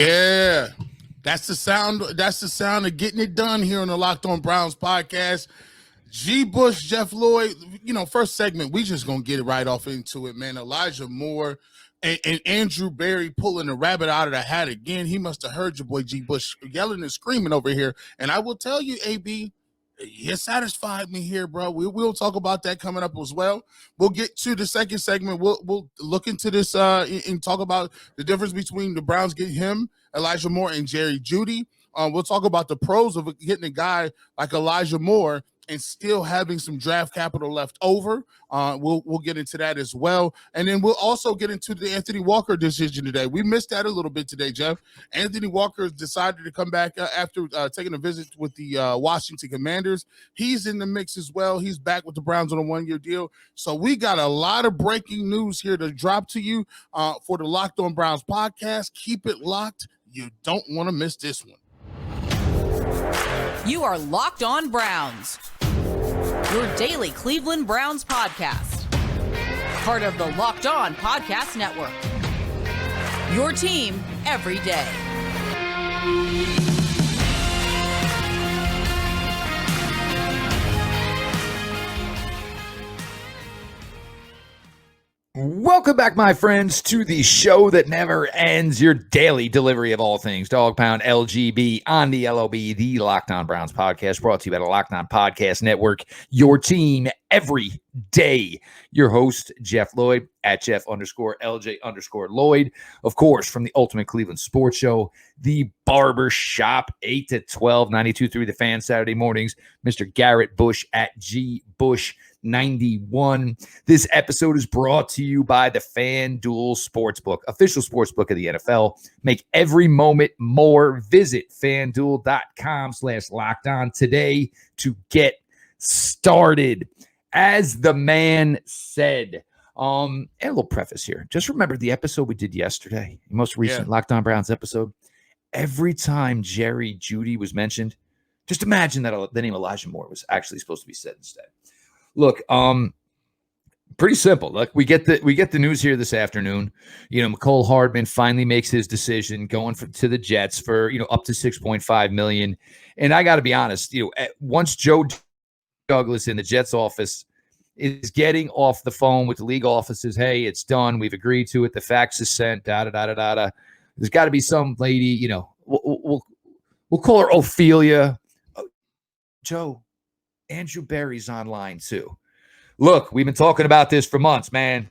Yeah, that's the sound. That's the sound of getting it done here on the Locked On Browns podcast. G. Bush, Jeff Lloyd. First segment, we just gonna get it right off into it, man. Elijah Moore and Andrew Berry pulling the rabbit out of the hat again. He must have heard your boy G. Bush yelling and screaming over here. And I will tell you, AB, you satisfied me here, bro. We'll talk about that coming up as well. We'll get to the second segment. We'll look into this and talk about the difference between the Browns getting him, Elijah Moore, and Jerry Jeudy. We'll talk about the pros of getting a guy like Elijah Moore and still having some draft capital left over. We'll get into that as well. And then we'll also get into the Anthony Walker decision today. We missed that a little bit today, Jeff. Anthony Walker has decided to come back after taking a visit with the Washington Commanders. He's in the mix as well. He's back with the Browns on a one-year deal. So we got a lot of breaking news here to drop to you for the Locked On Browns podcast. Keep it locked. You don't want to miss this one. You are Locked On Browns, your daily Cleveland Browns podcast. Part of the Locked On Podcast Network. Your team every day. Welcome back, my friends, to the show that never ends, your daily delivery of all things Dog Pound LGB on the LOB, the Locked On Browns podcast, brought to you by the Locked On Podcast Network, your team every day. Your host, Jeff Lloyd, at Jeff_LJ_Lloyd, of course, from the Ultimate Cleveland Sports Show, the Barber Shop, 8 to 12, 92.3 The Fan, Saturday mornings, Mr. Garrett Bush at G Bush 91. This episode is brought to you by the FanDuel Sportsbook, official sportsbook of the NFL. Make every moment more. Visit FanDuel.com/lockedon today to get started. As the man said, and a little preface here. Just remember the episode we did yesterday, the most recent Locked On Browns episode. Every time Jerry Jeudy was mentioned, just imagine that the name Elijah Moore was actually supposed to be said instead. Look, pretty simple. Look, we get the news here this afternoon. Mecole Hardman finally makes his decision, going to the Jets for up to $6.5 million. And I got to be honest, once Joe Douglas in the Jets office is getting off the phone with the league offices, hey, it's done. We've agreed to it. The fax is sent. There's got to be some lady. We'll call her Ophelia. Joe. Andrew Berry's online too. Look, we've been talking about this for months, man.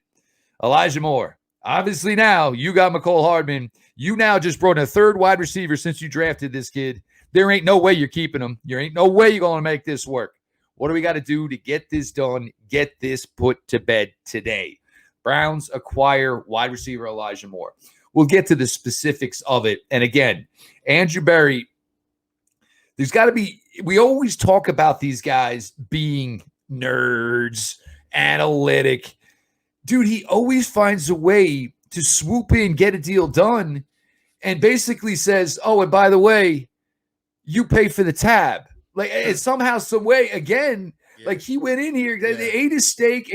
Elijah Moore. Obviously now you got Mecole Hardman. You now just brought in a third wide receiver since you drafted this kid. There ain't no way you're keeping him. There ain't no way you're going to make this work. What do we got to do to get this done, get this put to bed today? Browns acquire wide receiver Elijah Moore. We'll get to the specifics of it. And again, Andrew Berry, there's got to be, we always talk about these guys being nerds, analytic. Dude, he always finds a way to swoop in, get a deal done, and basically says, oh, and by the way, you pay for the tab. Like, it's somehow, some way, again, like he went in here, they ate his steak,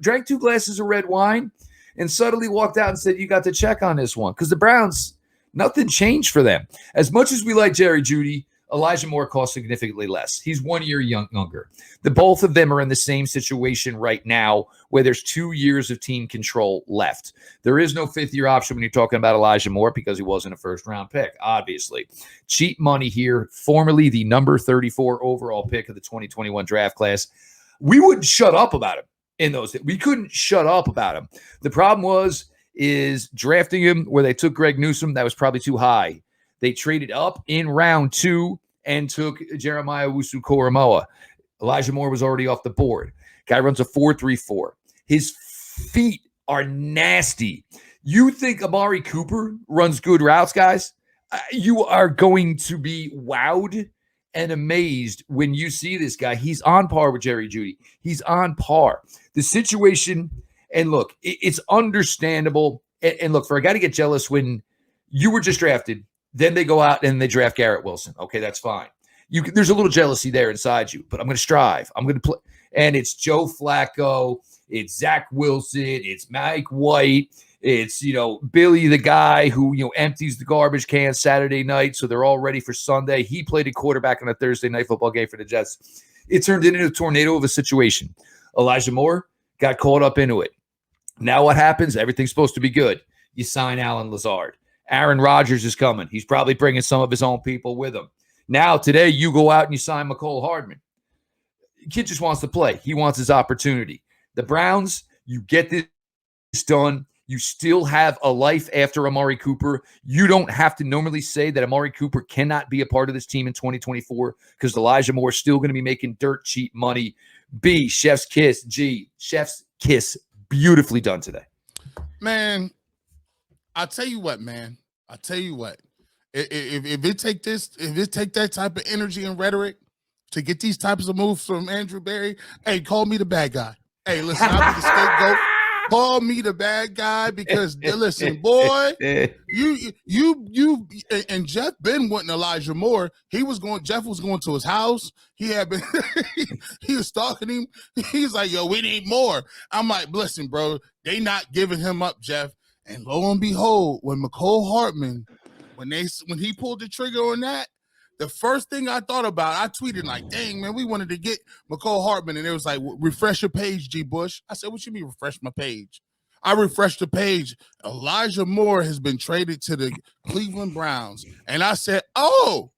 drank 2 glasses of red wine, and suddenly walked out and said, you got to check on this one. Because the Browns, nothing changed for them. As much as we like Jerry Jeudy, Elijah Moore costs significantly less. He's 1 year younger. The both of them are in the same situation right now where there's 2 years of team control left. There is no 5th-year option when you're talking about Elijah Moore because he wasn't a first-round pick, obviously. Cheap money here, formerly the number 34 overall pick of the 2021 draft class. We wouldn't shut up about him in those days. We couldn't shut up about him. The problem is drafting him where they took Greg Newsome, that was probably too high. They traded up in round 2 and took Jeremiah Owusu-Koramoah. Elijah Moore was already off the board. Guy runs a 4.34. His feet are nasty. You think Amari Cooper runs good routes, guys? You are going to be wowed and amazed when you see this guy. He's on par with Jerry Jeudy. He's on par. The situation, and look, it's understandable. And look, for a guy to get jealous when you were just drafted, then they go out and they draft Garrett Wilson. Okay, that's fine. There's a little jealousy there inside you, but I'm going to strive. I'm going to play. And it's Joe Flacco. It's Zach Wilson. It's Mike White. It's, Billy, the guy who, empties the garbage can Saturday night, so they're all ready for Sunday. He played a quarterback in a Thursday night football game for the Jets. It turned into a tornado of a situation. Elijah Moore got caught up into it. Now what happens? Everything's supposed to be good. You sign Alan Lazard. Aaron Rodgers is coming. He's probably bringing some of his own people with him. Now, today, you go out and you sign McCole Hardman. The kid just wants to play. He wants his opportunity. The Browns, you get this done. You still have a life after Amari Cooper. You don't have to normally say that Amari Cooper cannot be a part of this team in 2024 because Elijah Moore is still going to be making dirt cheap money. B, chef's kiss. G, chef's kiss. Beautifully done today. Man, I'll tell you what, man. I'll tell you what. If it take that type of energy and rhetoric to get these types of moves from Andrew Berry, hey, call me the bad guy. Hey, listen, I'll be the scapegoat. Call me the bad guy because listen, boy, you and Jeff been wanting Elijah Moore. Jeff was going to his house. He had been he was stalking him. He's like, yo, we need more. I'm like, listen, bro, they not giving him up, Jeff. And lo and behold, when McCole Hardman, when he pulled the trigger on that, the first thing I thought about, I tweeted like, dang, man, we wanted to get McCole Hardman. And it was like, refresh your page, G. Bush. I said, what you mean refresh my page? I refreshed the page. Elijah Moore has been traded to the Cleveland Browns. And I said, oh,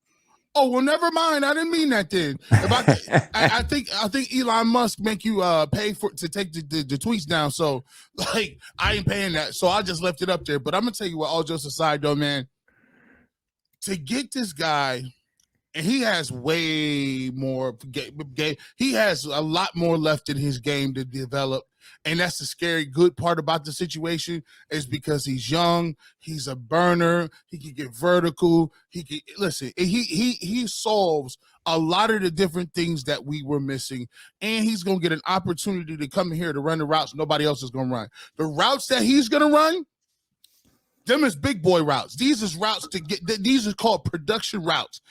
well, never mind. I didn't mean that then. I think Elon Musk make you pay to take the tweets down. So, like, I ain't paying that. So I just left it up there. But I'm going to tell you what, all jokes aside, though, man, to get this guy – and he has way more game. He has a lot more left in his game to develop. And that's the scary good part about the situation is because he's young. He's a burner. He can get vertical. He solves a lot of the different things that we were missing. And he's going to get an opportunity to come here to run the routes nobody else is going to run. The routes that he's going to run, them is big boy routes. These is routes these are called production routes.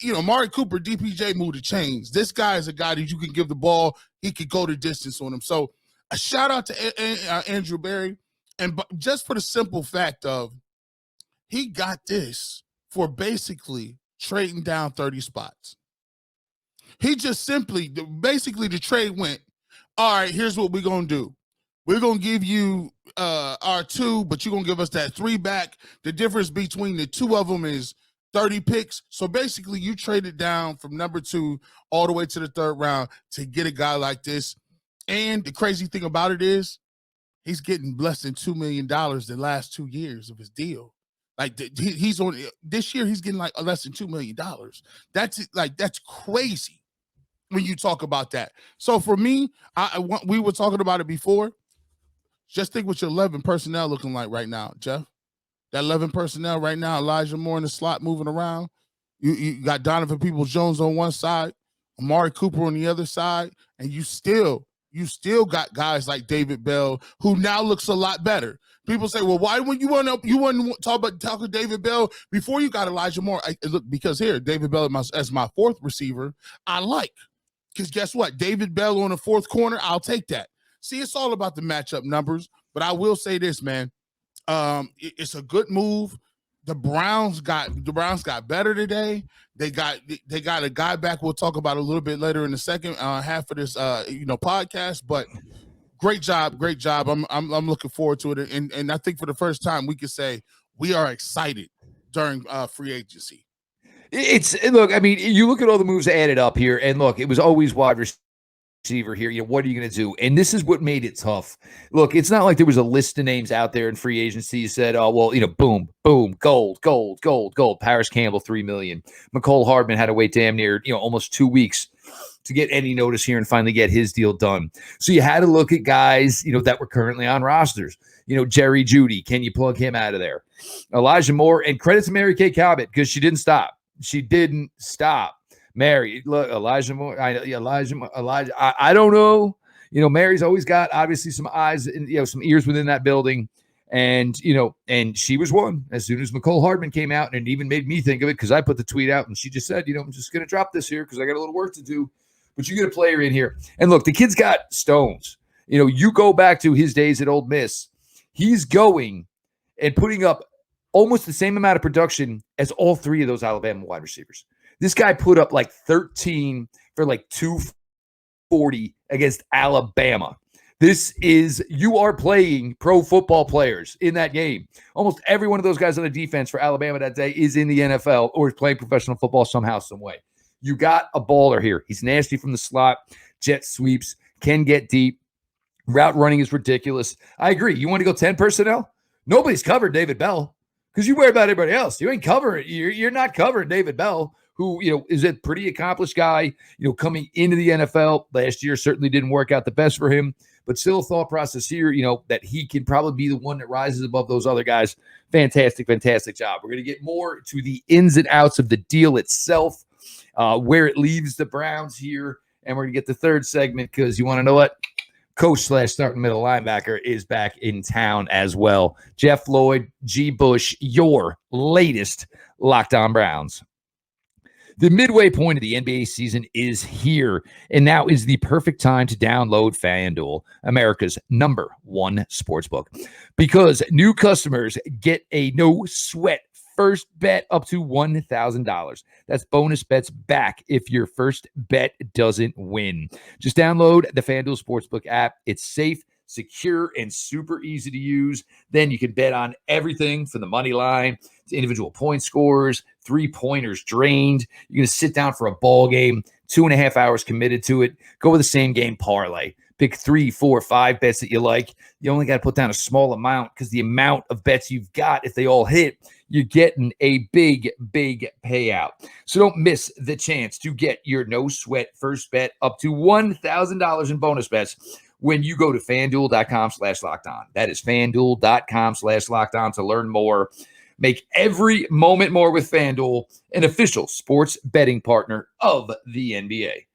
Amari Cooper, DPJ moved the chains. This guy is a guy that you can give the ball. He could go the distance on him. So a shout out to Andrew Berry. And just for the simple fact of he got this for basically trading down 30 spots. He just basically the trade went, all right, here's what we're going to do. We're going to give you our 2, but you're going to give us that 3 back. The difference between the 2 of them is 30 picks. So basically you traded down from number 2 all the way to the 3rd round to get a guy like this. And the crazy thing about it is he's getting less than $2 million the last 2 years of his deal. Like he's on this year, he's getting like less than $2 million. That's crazy when you talk about that. So for me, we were talking about it before. Just think what your 11 personnel looking like right now, Jeff. That 11 personnel right now, Elijah Moore in the slot moving around. You got Donovan Peoples-Jones on one side, Amari Cooper on the other side, and you still got guys like David Bell, who now looks a lot better. People say, well, why wouldn't you want to talk about David Bell before you got Elijah Moore? Because here, David Bell as my 4th receiver, I like. Because guess what? David Bell on the 4th corner, I'll take that. See, it's all about the matchup numbers, but I will say this, man. It's a good move. The Browns got better today. They got a guy back we'll talk about a little bit later in the second half of this podcast, but great job. I'm looking forward to it. And I think for the first time we can say we are excited during free agency. Look, I mean, you look at all the moves added up here, and look, it was always wide receiver here. What are you going to do? And this is what made it tough. Look, it's not like there was a list of names out there in free agency. You said, oh, well, boom, gold. Paris Campbell, $3 million. McCole Hardman had to wait damn near, almost 2 weeks to get any notice here and finally get his deal done. So you had to look at guys, that were currently on rosters. Jerry Jeudy, can you plug him out of there? Elijah Moore, and credit to Mary Kay Cabot because she didn't stop. Mary, look, Elijah Moore, Elijah. I don't know. Mary's always got obviously some eyes and some ears within that building, and and she was one as soon as McCole Hardman came out, and it even made me think of it because I put the tweet out and she just said, I'm just gonna drop this here because I got a little work to do, but you get a player in here, and look, the kid's got stones. You go back to his days at Ole Miss. He's going and putting up almost the same amount of production as all three of those Alabama wide receivers. This guy put up like 13 for like 240 against Alabama. You are playing pro football players in that game. Almost every one of those guys on the defense for Alabama that day is in the NFL or is playing professional football somehow, some way. You got a baller here. He's nasty from the slot, jet sweeps, can get deep. Route running is ridiculous. I agree. You want to go 10 personnel? Nobody's covered David Bell because you worry about everybody else. You ain't covering. You're not covering David Bell, who, is a pretty accomplished guy, coming into the NFL. Last year certainly didn't work out the best for him, but still a thought process here, that he can probably be the one that rises above those other guys. Fantastic, fantastic job. We're going to get more to the ins and outs of the deal itself, where it leaves the Browns here, and we're going to get the third segment because you want to know what? Coach/starting middle linebacker is back in town as well. Jeff Lloyd, G. Bush, your latest Locked On Browns. The midway point of the NBA season is here, and now is the perfect time to download FanDuel, America's #1 sportsbook, because new customers get a no-sweat first bet up to $1,000. That's bonus bets back if your first bet doesn't win. Just download the FanDuel Sportsbook app. It's safe, secure, and super easy to use. Then you can bet on everything from the money line to individual point scores, 3-pointers drained. You're going to sit down for a ball game, 2.5 hours committed to it. Go with the same game parlay. Pick 3, 4, 5 bets that you like. You only got to put down a small amount because the amount of bets you've got, if they all hit, you're getting a big, big payout. So don't miss the chance to get your no-sweat first bet up to $1,000 in bonus bets when you go to FanDuel.com/lockedon. That is FanDuel.com/lockedon to learn more. Make every moment more with FanDuel, an official sports betting partner of the NBA.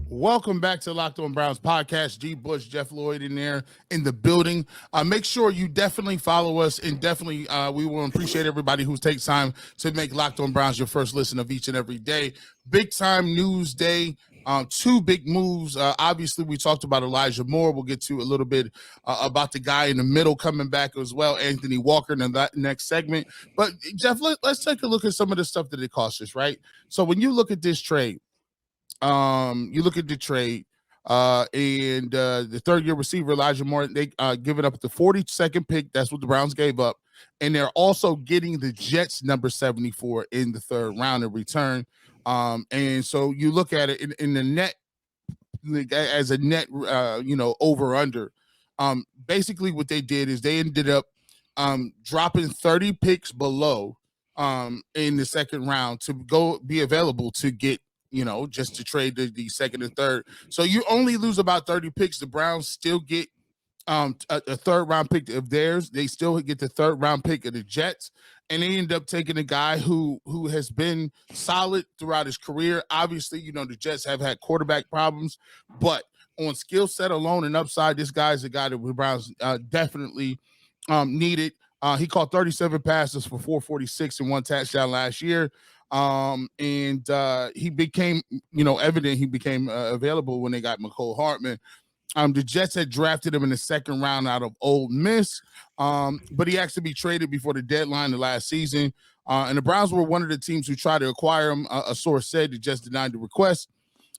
Welcome back to Locked On Browns podcast. G. Bush, Jeff Lloyd in there in the building. Make sure you definitely follow us, and definitely we will appreciate everybody who takes time to make Locked On Browns your first listen of each and every day. Big time news day. 2 big moves. Obviously, we talked about Elijah Moore. We'll get to a little bit about the guy in the middle coming back as well, Anthony Walker, in the next segment. But, Jeff, let's take a look at some of the stuff that it cost us, right? So when you look at this trade, and the third-year receiver, Elijah Moore, they giving up the 42nd pick. That's what the Browns gave up. And they're also getting the Jets number 74 in the third round in return. And so you look at it in the net, as a net, over under. Basically what they did is they ended up dropping 30 picks below in the second round to go be available to get, just to trade the second and third. So you only lose about 30 picks. The Browns still get a third round pick of theirs. They still get the third round pick of the Jets. And they end up taking a guy who has been solid throughout his career. Obviously, the Jets have had quarterback problems, but on skill set alone and upside, this guy is a guy that the Browns definitely needed. He caught 37 passes for 446 and 1 touchdown last year. He became, evident. He became available when they got McCole Hartman. The Jets had drafted him in the second round out of Ole Miss, but he asked to be traded before the deadline of last season. And the Browns were one of the teams who tried to acquire him. A source said the Jets denied the request,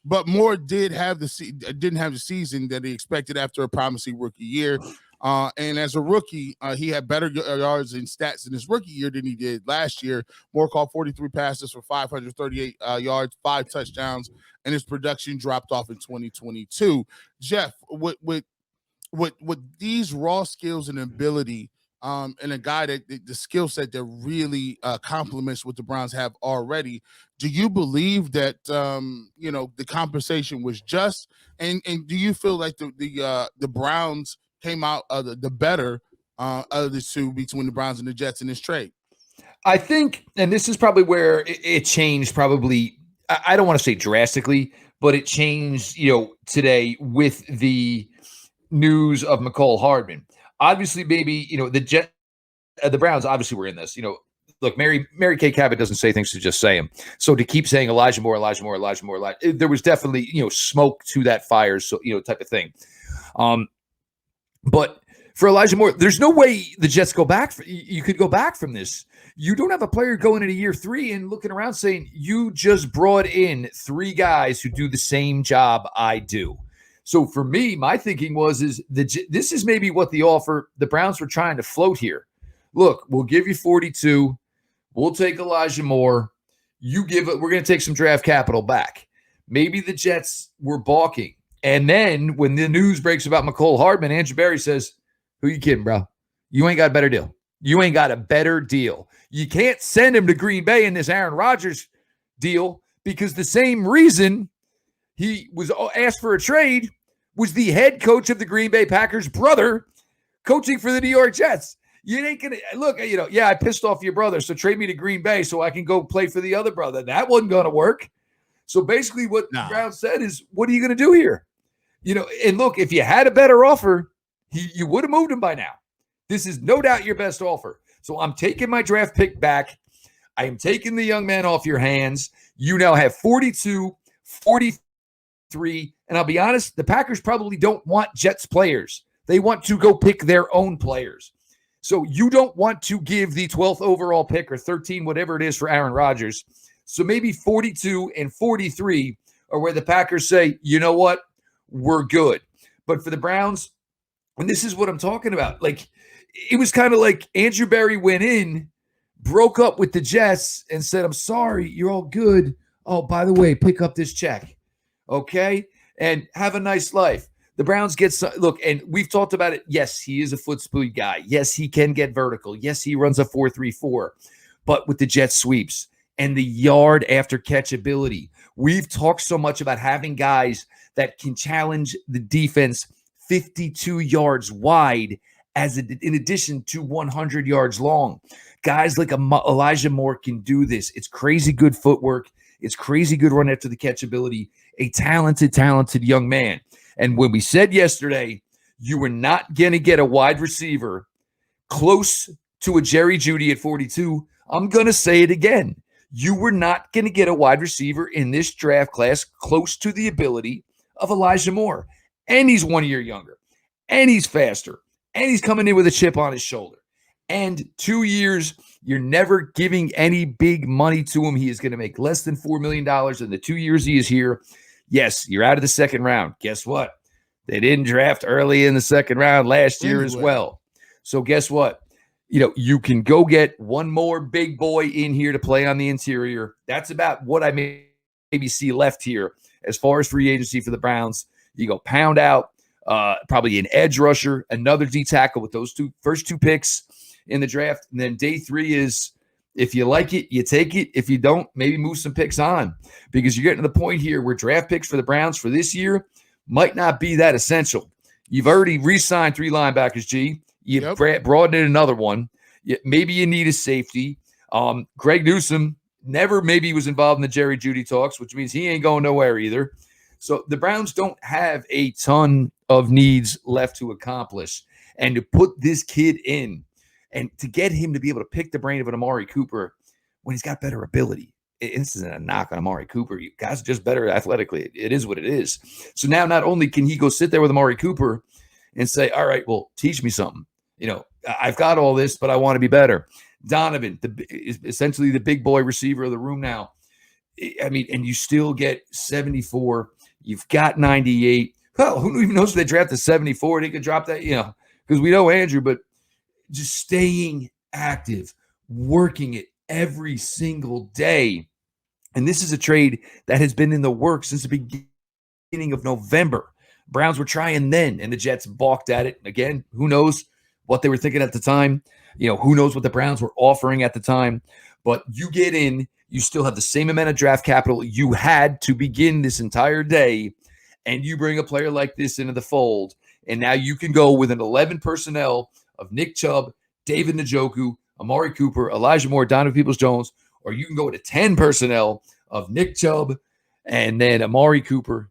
but Moore didn't have the season that he expected after a promising rookie year. And as a rookie, he had better yards and stats in his rookie year than he did last year. Moore caught 43 passes for 538 yards, 5 touchdowns, and his production dropped off in 2022. Jeff, with these raw skills and ability, and a guy that the skill set that really complements what the Browns have already, do you believe that the compensation was just? And do you feel like the Browns came out the better of the two between the Browns and the Jets in this trade? I think, and this is probably where it changed probably, I don't want to say drastically, but it changed, today with the news of McCole Hardman. Obviously, maybe, the Browns obviously were in this. Look, Mary Kay Cabot doesn't say things to just say them. So to keep saying Elijah Moore, there was definitely, smoke to that fire, so, type of thing. But for Elijah Moore, there's no way the Jets go back. You could go back from this. You don't have a player going into year 3 and looking around saying, you just brought in 3 guys who do the same job I do. So for me, my thinking this is maybe what the offer the Browns were trying to float here. Look, we'll give you 42. We'll take Elijah Moore. You give it. We're going to take some draft capital back. Maybe the Jets were balking. And then when the news breaks about McCole Hardman, Andrew Berry says, who you kidding, bro? You ain't got a better deal. You ain't got a better deal. You can't send him to Green Bay in this Aaron Rodgers deal because the same reason he was asked for a trade was the head coach of the Green Bay Packers' brother coaching for the New York Jets. You ain't going to look, I pissed off your brother, so trade me to Green Bay so I can go play for the other brother. That wasn't going to work. So basically what Brown said is, what are you going to do here? And look, if you had a better offer, you would have moved him by now. This is no doubt your best offer. So I'm taking my draft pick back. I am taking the young man off your hands. You now have 42, 43. And I'll be honest, the Packers probably don't want Jets players. They want to go pick their own players. So you don't want to give the 12th overall pick or 13, whatever it is for Aaron Rodgers. So maybe 42 and 43 are where the Packers say, you know what? We're good. But for the Browns, and this is what I'm talking about. Like, it was kind of like Andrew Berry went in, broke up with the Jets, and said, I'm sorry, you're all good. Oh, by the way, pick up this check. Okay? And have a nice life. The Browns get some, look, and we've talked about it. Yes, he is a foot speed guy. Yes, he can get vertical. Yes, he runs a 4.34. But with the jet sweeps and the yard after catch ability, we've talked so much about having guys that can challenge the defense 52 yards wide in addition to 100 yards long. Guys like Elijah Moore can do this. It's crazy good footwork. It's crazy good run after the catch ability. A talented young man. And when we said yesterday, you were not going to get a wide receiver close to a Jerry Jeudy at 42, I'm going to say it again. You were not going to get a wide receiver in this draft class close to the ability of Elijah Moore. And he's 1 year younger. And he's faster. And he's coming in with a chip on his shoulder. And 2 years, you're never giving any big money to him. He is going to make less than $4 million in the 2 years he is here. Yes, you're out of the second round. Guess what? They didn't draft early in the second round last year as well. So guess what? You can go get one more big boy in here to play on the interior. That's about what I maybe see left here as far as free agency for the Browns. You go pound out probably an edge rusher, another D tackle with those first two picks in the draft. And then day 3 is, if you like it, you take it. If you don't, maybe move some picks on, because you're getting to the point here where draft picks for the Browns for this year might not be that essential. You've already re-signed 3 linebackers, G. You brought in another one. Maybe you need a safety. Greg Newsome maybe was involved in the Jerry Jeudy talks, which means he ain't going nowhere either. So the Browns don't have a ton of needs left to accomplish. And to put this kid in, and to get him to be able to pick the brain of an Amari Cooper when he's got better ability. This isn't a knock on Amari Cooper. You guys are just better athletically. It is what it is. So now not only can he go sit there with Amari Cooper and say, all right, well, teach me something. I've got all this, but I want to be better. Donovan, is essentially the big boy receiver of the room now. I mean, and you still get 74. You've got 98. Well, who even knows if they drafted 74? They could drop that, because we know Andrew, but just staying active, working it every single day. And this is a trade that has been in the works since the beginning of November. Browns were trying then, and the Jets balked at it. Again, who knows what they were thinking at the time? Who knows what the Browns were offering at the time? But you get in, you still have the same amount of draft capital you had to begin this entire day, and you bring a player like this into the fold, and now you can go with an 11 personnel of Nick Chubb, David Njoku, Amari Cooper, Elijah Moore, Donovan Peoples-Jones, or you can go to 10 personnel of Nick Chubb and then Amari Cooper,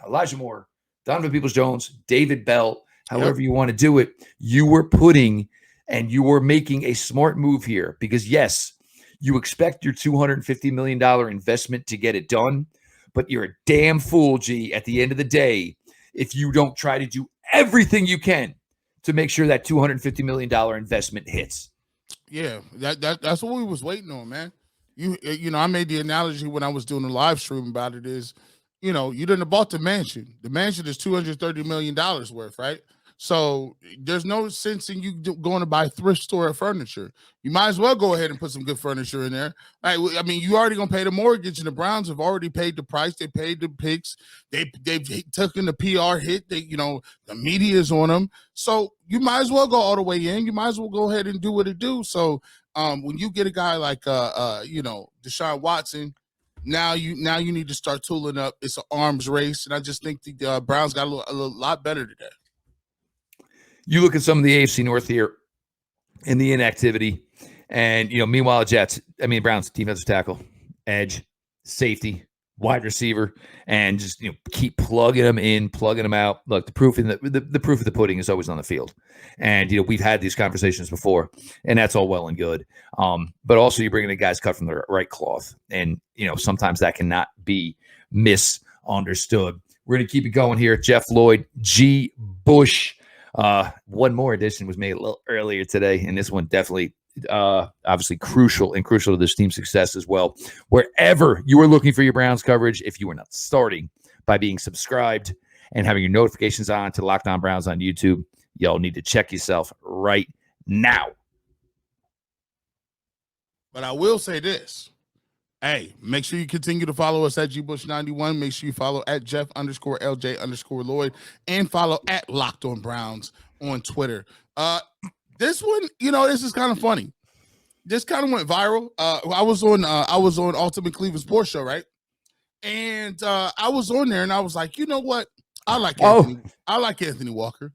Elijah Moore, Donovan Peoples-Jones, David Bell, however you want to do it. You were putting and you were making a smart move here because, yes, you expect your $250 million investment to get it done, but you're a damn fool, G, at the end of the day, if you don't try to do everything you can to make sure that $250 million investment hits. Yeah, that's what we was waiting on, man. You know, I made the analogy when I was doing the live stream about it is, you know, you didn't have bought the mansion. The mansion is $230 million worth, right? So there's no sense in you going to buy thrift store furniture. You might as well go ahead and put some good furniture in there. Right? I mean, you already gonna pay the mortgage, and the Browns have already paid the price. They paid the picks. They've taken the PR hit. The media is on them. So you might as well go all the way in. You might as well go ahead and do what it do. So when you get a guy like Deshaun Watson, now you need to start tooling up. It's an arms race, and I just think the Browns got a lot better today. You look at some of the AFC North here and the inactivity, and meanwhile, Browns defensive tackle, edge, safety, wide receiver, and just keep plugging them in, plugging them out. Look, the proof of the pudding is always on the field, and we've had these conversations before, and that's all well and good. But also, you're bringing the guys cut from the right cloth, and sometimes that cannot be misunderstood. We're gonna keep it going here. Jeff Lloyd, G. Bush. One more addition was made a little earlier today, and this one definitely obviously crucial to this team's success as well. Wherever you are looking for your Browns coverage, if you are not starting by being subscribed and having your notifications on to Locked On Browns on YouTube, y'all need to check yourself right now. But I will say this. Hey, make sure you continue to follow us at GBush91. Make sure you follow at Jeff_LJ_Lloyd and follow at Locked On Browns on Twitter. This one, this is kind of funny. This kind of went viral. I was on Ultimate Cleveland Sports Show, right? And I was on there and I was like, you know what? I like Anthony Walker.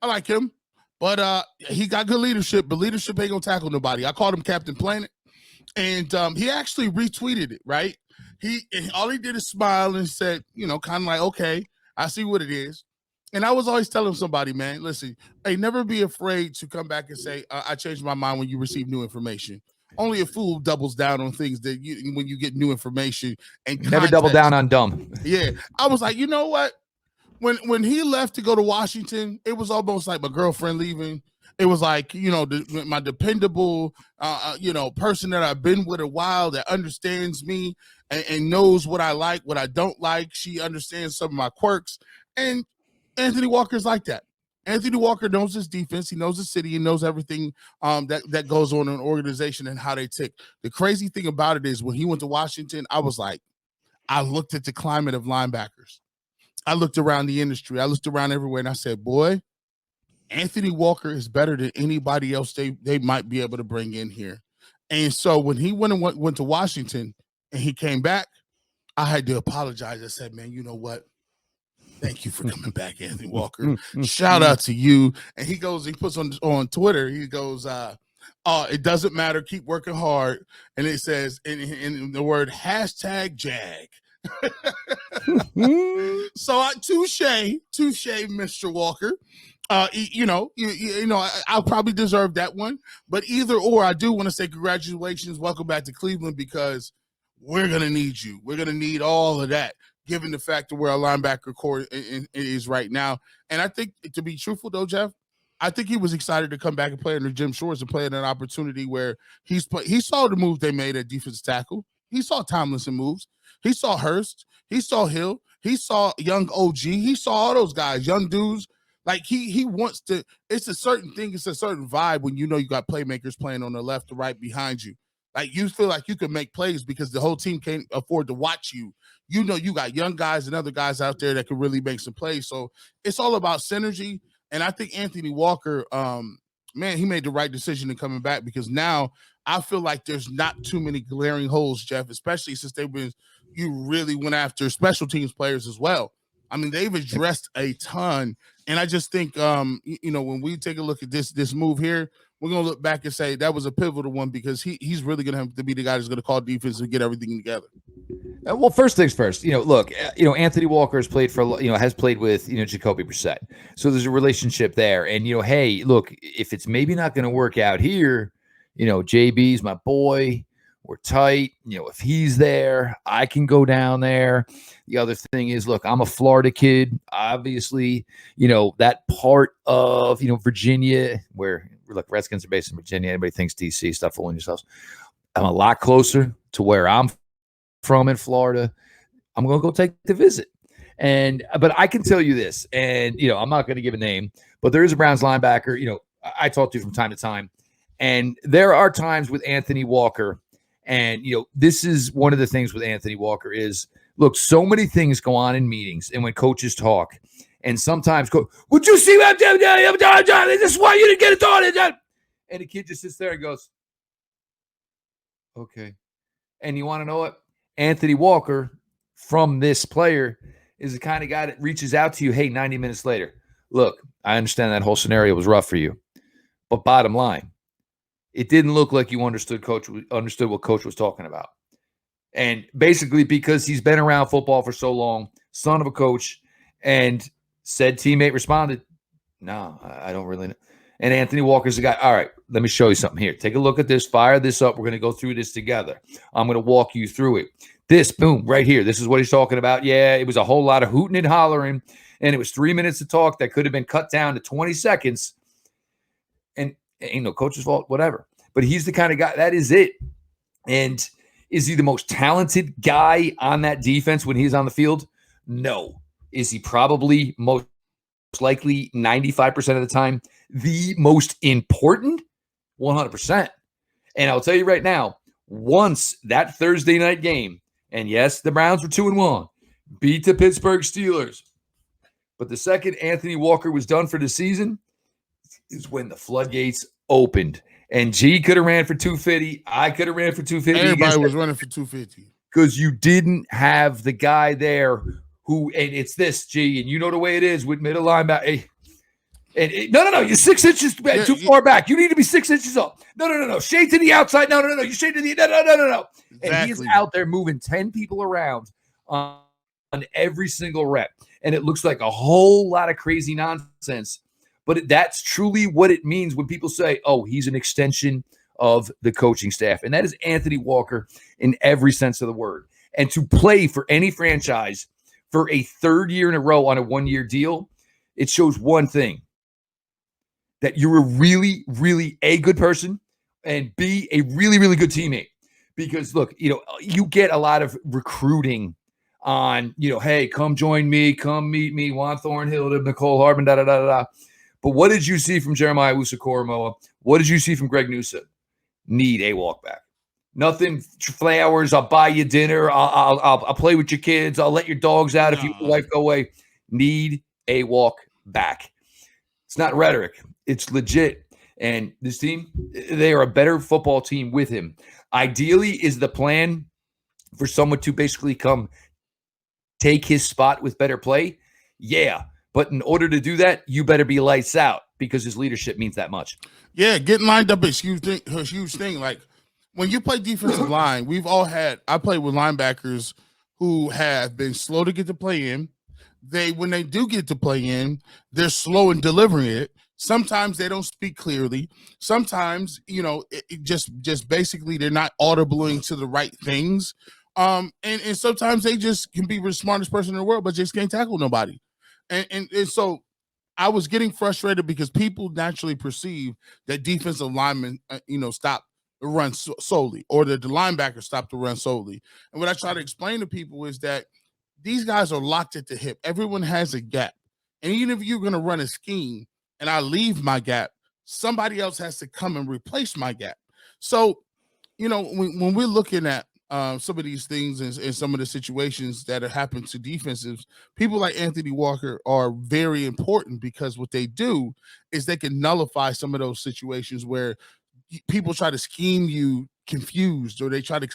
I like him. But he got good leadership, but leadership ain't gonna tackle nobody. I called him Captain Planet. And he actually retweeted it, right? All he did is smile and said, kind of like, okay, I see what it is. And I was always telling somebody, man, listen, hey, never be afraid to come back and say, I changed my mind when you receive new information. Only a fool doubles down on things that when you get new information and never double down on dumb. Yeah. I was like, you know what? When he left to go to Washington, it was almost like my girlfriend leaving. It was like, my dependable, person that I've been with a while that understands me and knows what I like, what I don't like. She understands some of my quirks. And Anthony Walker's like that. Anthony Walker knows his defense. He knows the city. He knows everything that goes on in an organization and how they tick. The crazy thing about it is when he went to Washington, I was like, I looked at the climate of linebackers. I looked around the industry. I looked around everywhere, and I said, boy, Anthony Walker is better than anybody else they might be able to bring in here. And so when he went to Washington and he came back, I had to apologize. I said, man, you know what? Thank you for coming back, Anthony Walker. Shout out to you. And he puts on Twitter, he goes, it doesn't matter. Keep working hard. And it says in the word #Jag. So touche, Mr. Walker. I'll probably deserve that one, but either or, I do want to say congratulations, welcome back to Cleveland, because we're gonna need you. We're gonna need all of that, given the fact that where our linebacker core is right now. And I think, to be truthful though, Jeff, I think he was excited to come back and play under Jim Schwartz and play in an opportunity where he saw the move they made at defensive tackle. He saw Tomlinson moves. He saw Hurst. He saw Hill. He saw young OG. He saw all those guys, young dudes. Like he wants to. It's a certain thing. It's a certain vibe when you got playmakers playing on the left or right behind you. Like you feel like you can make plays because the whole team can't afford to watch you. You got young guys and other guys out there that can really make some plays. So it's all about synergy. And I think Anthony Walker, man, he made the right decision in coming back, because now I feel like there's not too many glaring holes, Jeff, especially since you really went after special teams players as well. I mean, they've addressed a ton. And I just think, when we take a look at this move here, we're going to look back and say that was a pivotal one, because he's really going to have to be the guy that's going to call defense and get everything together. Well, first things first, look, Anthony Walker has played with, Jacoby Brissett. So there's a relationship there. And, hey, look, if it's maybe not going to work out here, JB's my boy. We're tight. If he's there, I can go down there. The other thing is, look, I'm a Florida kid. Obviously, that part of, Virginia, where, look, Redskins are based in Virginia. Anybody thinks DC, stop fooling yourselves. I'm a lot closer to where I'm from in Florida. I'm going to go take the visit. But I can tell you this, and, I'm not going to give a name, but there is a Browns linebacker, I talk to from time to time. And there are times with Anthony Walker, and, this is one of the things with Anthony Walker is, look, so many things go on in meetings and when coaches talk, and sometimes would you see what I'm doing? This is why you didn't get it done. And the kid just sits there and goes, okay. And you want to know what? Anthony Walker from this player is the kind of guy that reaches out to you, hey, 90 minutes later, look, I understand that whole scenario was rough for you, but bottom line, it didn't look like you understood what coach was talking about. And basically because he's been around football for so long, son of a coach, and said teammate responded, no, I don't really know. And Anthony Walker's the guy, all right, let me show you something here. Take a look at this, fire this up. We're going to go through this together. I'm going to walk you through it. This, boom, right here. This is what he's talking about. Yeah, it was a whole lot of hooting and hollering, and it was 3 minutes of talk that could have been cut down to 20 seconds. And ain't no coach's fault, whatever. But he's the kind of guy, that is it. And is he the most talented guy on that defense when he's on the field? No. Is he probably most likely 95% of the time the most important? 100%. And I'll tell you right now, once that Thursday night game, and yes, the Browns were 2-1, beat the Pittsburgh Steelers, but the second Anthony Walker was done for the season is when the floodgates opened. And G could have ran for 250. I could have ran for 250. Everybody was running for 250. Because you didn't have the guy there who, and it's this, G, and you know the way it is with middle linebacker. No, you're 6 inches too far back. You need to be 6 inches up. No. Shade to the outside. No. You shade to the, no. Exactly. And he's out there moving 10 people around on every single rep. And it looks like a whole lot of crazy nonsense. But that's truly what it means when people say, oh, he's an extension of the coaching staff. And that is Anthony Walker in every sense of the word. And to play for any franchise for a third year in a row on a 1-year deal, it shows one thing, that you're a really, really A, good person, and B, a really, really good teammate. Because, look, you get a lot of recruiting on, hey, come join me, come meet me, Juan Thornhill, Nicole Harbin, da-da-da-da-da. But what did you see from Jeremiah Owusu-Koramoah? What did you see from Greg Newsome? Need a walk back. Nothing flowers. I'll buy you dinner. I'll play with your kids. I'll let your dogs out if your wife go away. Need a walk back. It's not rhetoric. It's legit. And this team, they are a better football team with him. Ideally, is the plan for someone to basically come take his spot with better play? Yeah. But in order to do that, you better be lights out because his leadership means that much. Yeah, getting lined up is a huge thing. Like when you play defensive line, I played with linebackers who have been slow to get to play in. When they do get to play in, they're slow in delivering it. Sometimes they don't speak clearly. Sometimes, it just basically they're not audibling to the right things. And sometimes they just can be the smartest person in the world, but just can't tackle nobody. And so I was getting frustrated because people naturally perceive that defensive linemen, stop the run solely, or that the linebackers stop the run solely. And what I try to explain to people is that these guys are locked at the hip. Everyone has a gap. And even if you're going to run a scheme and I leave my gap, somebody else has to come and replace my gap. So, when we're looking at some of these things and some of the situations that have happened to defensives, people like Anthony Walker are very important because what they do is they can nullify some of those situations where people try to scheme you confused, or they try to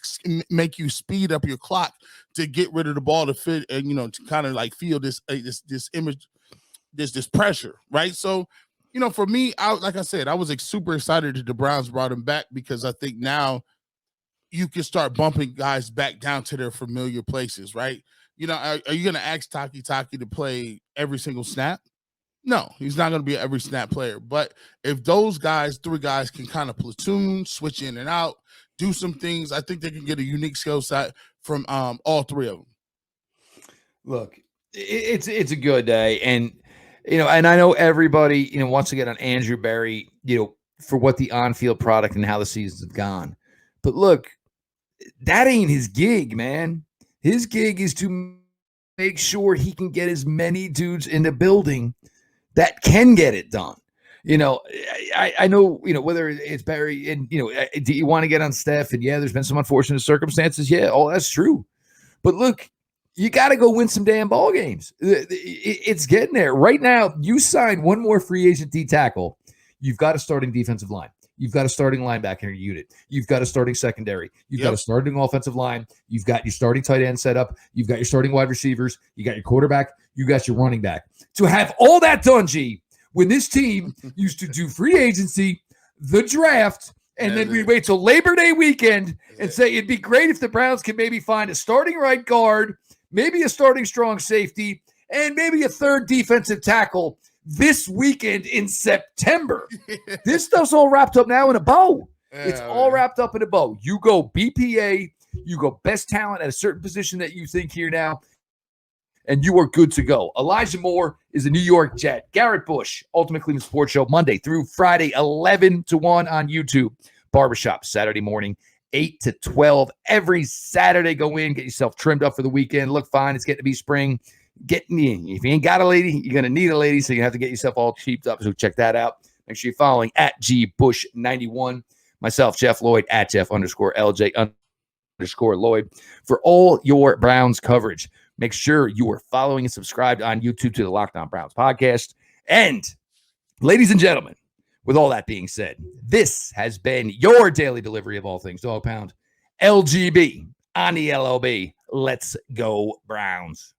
make you speed up your clock to get rid of the ball to fit and to kind of like feel this image, this pressure, right? So for me, like I said, I was super excited that the Browns brought him back because I think now you can start bumping guys back down to their familiar places, right? Are you going to ask Taki to play every single snap? No, he's not going to be an every snap player. But if those guys, 3 guys, can kind of platoon, switch in and out, do some things. I think they can get a unique skill set from all three of them. Look, it's a good day, and and I know everybody wants to get on Andrew Berry, for what the on-field product and how the seasons have gone. But look, that ain't his gig, man. His gig is to make sure he can get as many dudes in the building that can get it done. I know, whether it's Barry and, do you want to get on Steph? And yeah, there's been some unfortunate circumstances. Yeah, all that's true. But look, you got to go win some damn ball games. It's getting there. Right now, you sign one more free agent D tackle. You've got a starting defensive line. You've got a starting linebacker unit. You've got a starting secondary. You've got a starting offensive line. You've got your starting tight end set up. You've got your starting wide receivers. You got your quarterback. You got your running back. To have all that done, G, when this team used to do free agency, the draft, and then we'd wait till Labor Day weekend and say it'd be great if the Browns could maybe find a starting right guard, maybe a starting strong safety, and maybe a third defensive tackle this weekend in September. This stuff's all wrapped up now in a bow. It's all wrapped up in a bow. You go BPA, you go best talent at a certain position that you think here now, and you are good to go. Elijah Moore is a New York Jet. Garrett Bush, Ultimate Cleveland Sports Show, Monday through Friday, 11 to 1 on YouTube. Barbershop, Saturday morning, 8 to 12. Every Saturday, go in, get yourself trimmed up for the weekend. Look fine. It's getting to be spring. If you ain't got a lady, you're going to need a lady, so you have to get yourself all cheaped up. So check that out. Make sure you're following at GBush91. Myself, Jeff Lloyd, at Jeff_LJ_Lloyd. For all your Browns coverage, make sure you are following and subscribed on YouTube to the Locked On Browns podcast. And, ladies and gentlemen, with all that being said, this has been your daily delivery of all things Dog Pound. LGB on the LOB. Let's go, Browns.